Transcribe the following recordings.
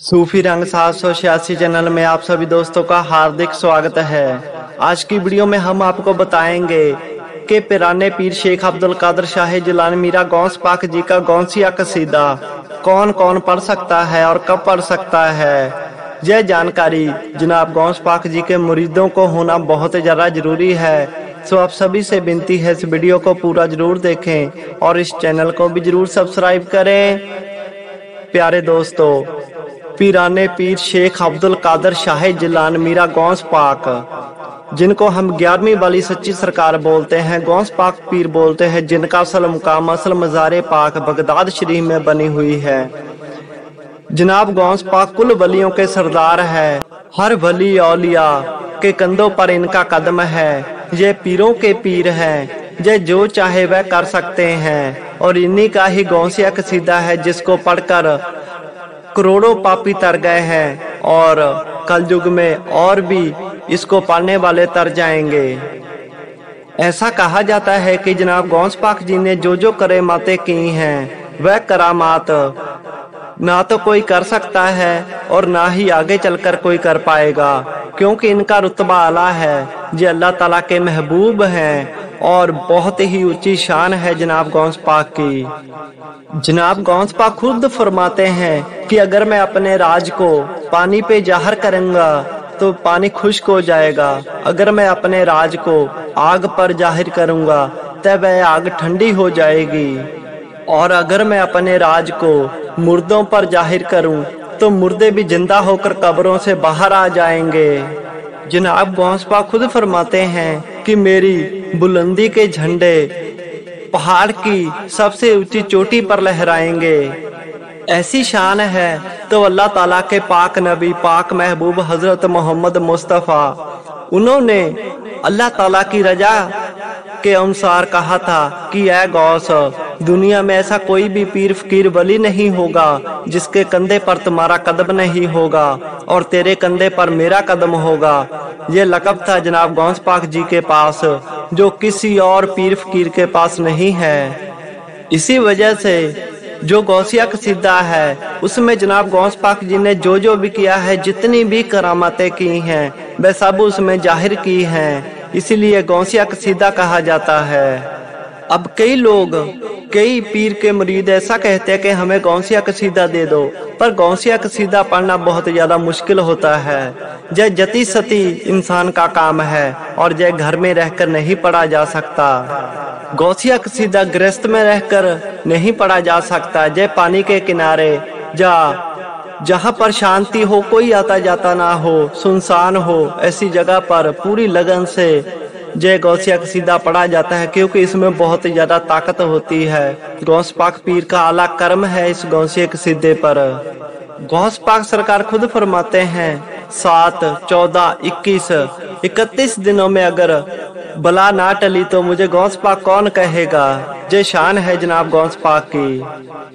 सूफी रंग 786 चैनल में आप सभी दोस्तों का हार्दिक स्वागत है। आज की वीडियो में हम आपको बताएंगे कि पिराने पीर शेख अब्दुल कादर शाह जिलानी मीरा गौस पाक जी का गौसिया कसीदा कौन कौन पढ़ सकता है और कब पढ़ सकता है। यह जानकारी जनाब गौस पाक जी के मुरीदों को होना बहुत ज़्यादा जरूरी है। सो आप सभी से विनती है इस वीडियो को पूरा जरूर देखें और इस चैनल को भी जरूर सब्सक्राइब करें। प्यारे दोस्तों, पीराने पीर शेख अब्दुल कादर शाह जिलानी मीरा गौस पाक, जिनको हम 11वीं वाली सच्ची सरकार बोलते हैं, गौस पाक पीर बोलते हैं, जिनका असल मुकाम असल मज़ार पाक बगदाद शरीफ में बनी हुई है। जनाब गौस पाक कुल वलियों के सरदार है। हर वली औलिया के कंधों पर इनका कदम है। ये पीरों के पीर हैं। ये जो चाहे वह कर सकते हैं और इन्हीं का ही गौसिया कसीदा है जिसको पढ़कर करोड़ों पापी तर गए हैं और कलयुग में और भी इसको पढ़ने वाले तर जाएंगे। ऐसा कहा जाता है कि जनाब गौस पाक जी ने जो जो करामातें की हैं वह करामात ना तो कोई कर सकता है और ना ही आगे चलकर कोई कर पाएगा, क्योंकि इनका रुतबा आला है। ये अल्लाह ताला के महबूब हैं और बहुत ही ऊंची शान है जनाब गौस पाक की। जनाब गौस पाक खुद फरमाते हैं कि अगर मैं अपने राज को पानी पे जाहिर करूंगा तो पानी खुश्क हो जाएगा। अगर मैं अपने राज को आग पर जाहिर करूंगा तब वह आग ठंडी हो जाएगी। और अगर मैं अपने राज को मुर्दों पर जाहिर करूं तो मुर्दे भी जिंदा होकर कब्रों से बाहर आ जाएंगे। जनाब गौस पाक खुद फरमाते हैं कि मेरी बुलंदी के झंडे पहाड़ की सबसे ऊंची चोटी पर लहराएंगे। ऐसी शान है तो अल्लाह ताला के पाक नबी पाक महबूब हजरत मोहम्मद मुस्तफ़ा, उन्होंने अल्लाह ताला की रजा के अनुसार कहा था कि ऐ गौस, दुनिया में ऐसा कोई भी पीर फकीर वली नहीं होगा जिसके कंधे पर तुम्हारा कदम नहीं होगा और तेरे कंधे पर मेरा कदम होगा। ये लक़ब था जनाब गौस पाक जी के पास जो किसी और पीर फकीर के पास नहीं है। इसी वजह से जो गौसिया कसीदा है उसमें जनाब गौस पाक जी ने जो जो भी किया है, जितनी भी करामातें की हैं, वह सब उसमें जाहिर की हैं। इसीलिए गौसिया कसीदा कहा जाता है। अब कई लोग, कई पीर के मुरीद ऐसा कहते हैं कि हमें गौसिया कसीदा दे दो, पर गौसिया कसीदा पढ़ना बहुत ज़्यादा मुश्किल होता है। यह जती सती इंसान का काम है और यह घर में रहकर नहीं पढ़ा जा सकता। गौसिया कसीदा गृहस्थ में रहकर नहीं पढ़ा जा सकता। यह पानी के किनारे जहाँ पर शांति हो, कोई आता जाता ना हो, सुनसान हो, ऐसी जगह पर पूरी लगन से जय गौसिया कसीदा पढ़ा जाता है, क्योंकि इसमें बहुत ज्यादा ताकत होती है। गौस पाक पीर का आला कर्म है इस गौसिया कसीदे पर। गौस पाक सरकार खुद फरमाते हैं 7, 14, 21, 31 दिनों में अगर बला ना टली तो मुझे गौस पाक कौन कहेगा। ये शान है जनाब गौस पाक की।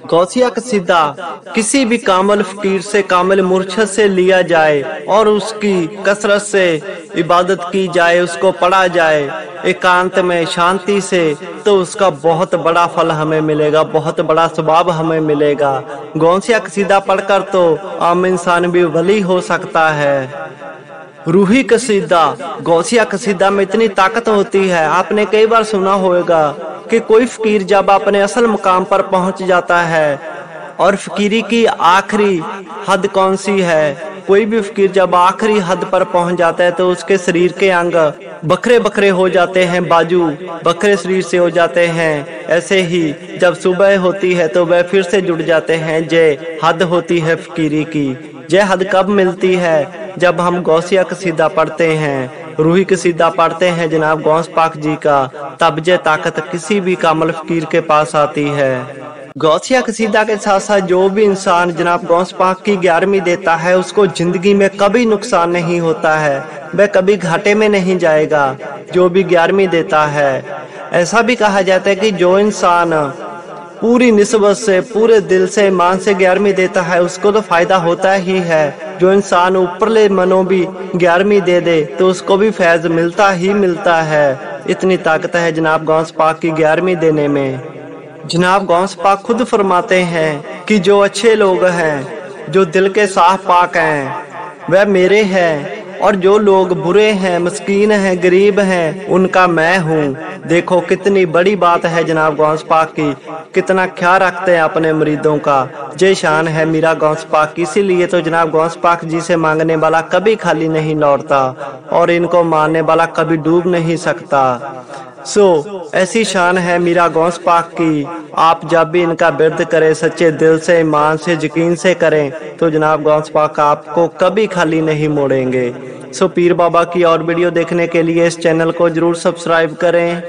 गौसिया कसीदा किसी भी कामिल फकीर से, कामिल मुर्शद से लिया जाए और उसकी कसरत से इबादत की जाए, उसको पढ़ा जाए एकांत में शांति से, तो उसका बहुत बड़ा फल हमें मिलेगा, बहुत बड़ा सवाब हमें मिलेगा। गौसिया कसीदा पढ़कर तो आम इंसान भी वली हो सकता है। रूही कसीदा, गौसिया कसीदा में इतनी ताकत होती है। आपने कई बार सुना होगा कि कोई फकीर जब अपने असल मुकाम पर पहुंच जाता है, और फकीरी की आखिरी हद कौन सी है, कोई भी फकीर जब आखिरी हद पर पहुंच जाता है तो उसके शरीर के अंग बखरे बखरे हो जाते हैं, बाजू बखरे शरीर से हो जाते हैं। ऐसे ही जब सुबह होती है तो वह फिर से जुड़ जाते हैं। ये हद होती है फकीरी की। यह हद कब मिलती है? जब हम गौसिया कसीदा पढ़ते हैं, रूही कसीदा पढ़ते हैं जनाब गौस पाक जी का, तब ये ताकत किसी भी कामिल फकीर के पास आती है। गौसिया कसीदा के साथ साथ जो भी इंसान जनाब गौस पाक की 11वीं देता है उसको जिंदगी में कभी नुकसान नहीं होता है, वह कभी घाटे में नहीं जाएगा जो भी 11वीं देता है। ऐसा भी कहा जाता है कि जो इंसान पूरी निस्बत से, पूरे दिल से, ईमान से 11वीं देता है उसको तो फायदा होता ही है। जो इंसान ऊपरले मनों भी 11वीं दे दे तो उसको भी फैज मिलता ही मिलता है। इतनी ताकत है जनाब गौस पाक की 11वीं देने में। जनाब गौस पाक खुद फरमाते हैं कि जो अच्छे लोग हैं जो दिल के साफ पाक हैं वह मेरे हैं, और जो लोग बुरे हैं, मस्कीन हैं, गरीब हैं, उनका मैं हूँ। देखो कितनी बड़ी बात है जनाब गौस पाक की, कितना ख्याल रखते हैं अपने मुरीदों का। जय शान है मीरा गौस पाक की। इसीलिए तो जनाब गौस पाक जी से मांगने वाला कभी खाली नहीं लौटता, और इनको मानने वाला कभी डूब नहीं सकता। ऐसी शान है मीरा गौस पाक की। आप जब भी इनका विरद करें, सच्चे दिल से, ईमान से, यकीन से करें, तो जनाब गौस पाक आपको कभी खाली नहीं मोड़ेंगे। पीर बाबा की और वीडियो देखने के लिए इस चैनल को जरूर सब्सक्राइब करें।